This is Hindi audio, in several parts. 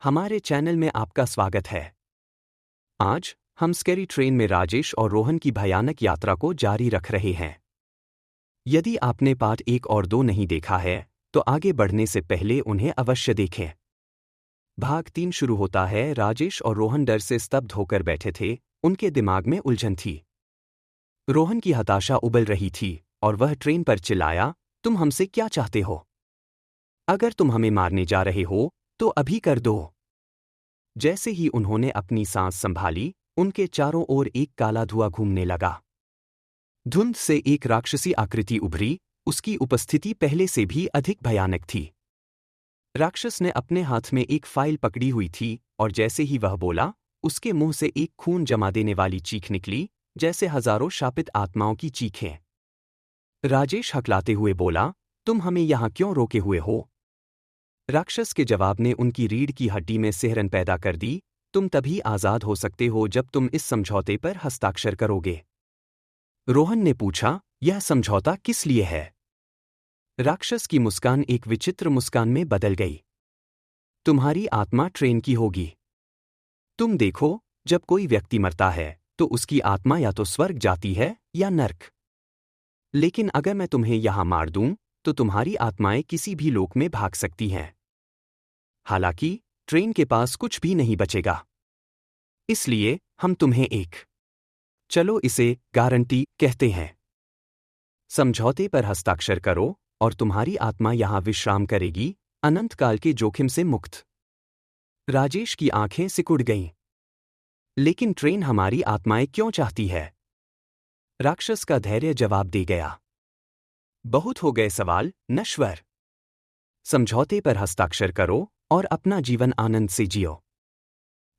हमारे चैनल में आपका स्वागत है। आज हम स्कैरी ट्रेन में राजेश और रोहन की भयानक यात्रा को जारी रख रहे हैं। यदि आपने पार्ट 1 और 2 नहीं देखा है तो आगे बढ़ने से पहले उन्हें अवश्य देखें। भाग 3 शुरू होता है। राजेश और रोहन डर से स्तब्ध होकर बैठे थे, उनके दिमाग में उलझन थी। रोहन की हताशा उबल रही थी और वह ट्रेन पर चिल्लाया, तुम हमसे क्या चाहते हो? अगर तुम हमें मारने जा रहे हो तो अभी कर दो। जैसे ही उन्होंने अपनी सांस संभाली, उनके चारों ओर एक काला धुआं घूमने लगा। धुंध से एक राक्षसी आकृति उभरी, उसकी उपस्थिति पहले से भी अधिक भयानक थी। राक्षस ने अपने हाथ में एक फाइल पकड़ी हुई थी और जैसे ही वह बोला, उसके मुंह से एक खून जमा देने वाली चीख निकली, जैसे हजारों शापित आत्माओं की चीखें। राजेश हकलाते हुए बोला, तुम हमें यहां क्यों रोके हुए हो? राक्षस के जवाब ने उनकी रीढ़ की हड्डी में सिहरन पैदा कर दी, तुम तभी आजाद हो सकते हो जब तुम इस समझौते पर हस्ताक्षर करोगे। रोहन ने पूछा, यह समझौता किस लिए है? राक्षस की मुस्कान एक विचित्र मुस्कान में बदल गई। तुम्हारी आत्मा ट्रेन की होगी। तुम देखो, जब कोई व्यक्ति मरता है तो उसकी आत्मा या तो स्वर्ग जाती है या नर्क। लेकिन अगर मैं तुम्हें यहां मार दूं तो तुम्हारी आत्माएं किसी भी लोक में भाग सकती हैं। हालांकि ट्रेन के पास कुछ भी नहीं बचेगा। इसलिए हम तुम्हें एक, चलो इसे गारंटी कहते हैं, समझौते पर हस्ताक्षर करो और तुम्हारी आत्मा यहां विश्राम करेगी, अनंत काल के जोखिम से मुक्त। राजेश की आंखें सिकुड़ गईं। लेकिन ट्रेन हमारी आत्माएं क्यों चाहती है? राक्षस का धैर्य जवाब दे गया। बहुत हो गए सवाल, नश्वर। समझौते पर हस्ताक्षर करो और अपना जीवन आनंद से जियो।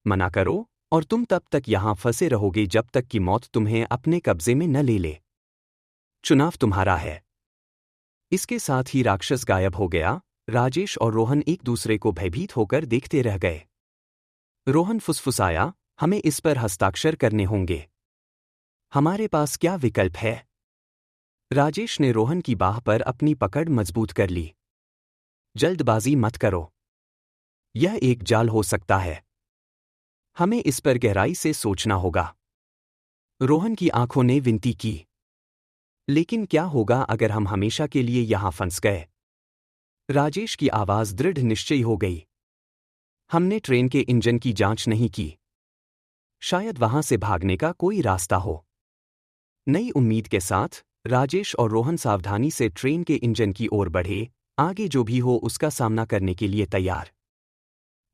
मना करो और तुम तब तक यहां फंसे रहोगे जब तक कि मौत तुम्हें अपने कब्जे में न ले ले। चुनाव तुम्हारा है। इसके साथ ही राक्षस गायब हो गया। राजेश और रोहन एक दूसरे को भयभीत होकर देखते रह गए। रोहन फुसफुसाया, हमें इस पर हस्ताक्षर करने होंगे। हमारे पास क्या विकल्प है? राजेश ने रोहन की बाह पर अपनी पकड़ मजबूत कर ली। जल्दबाजी मत करो। यह एक जाल हो सकता है। हमें इस पर गहराई से सोचना होगा। रोहन की आंखों ने विनती की। लेकिन क्या होगा अगर हम हमेशा के लिए यहां फंस गए? राजेश की आवाज दृढ़ निश्चयी हो गई। हमने ट्रेन के इंजन की जांच नहीं की। शायद वहां से भागने का कोई रास्ता हो। नई उम्मीद के साथ राजेश और रोहन सावधानी से ट्रेन के इंजन की ओर बढ़े, आगे जो भी हो उसका सामना करने के लिए तैयार।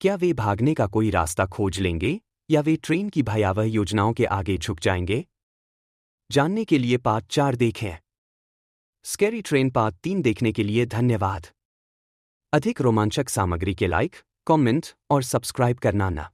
क्या वे भागने का कोई रास्ता खोज लेंगे या वे ट्रेन की भयावह योजनाओं के आगे झुक जाएंगे? जानने के लिए पार्ट 4 देखें। स्कैरी ट्रेन पार्ट 3 देखने के लिए धन्यवाद। अधिक रोमांचक सामग्री के लाइक, कमेंट और सब्सक्राइब करना ना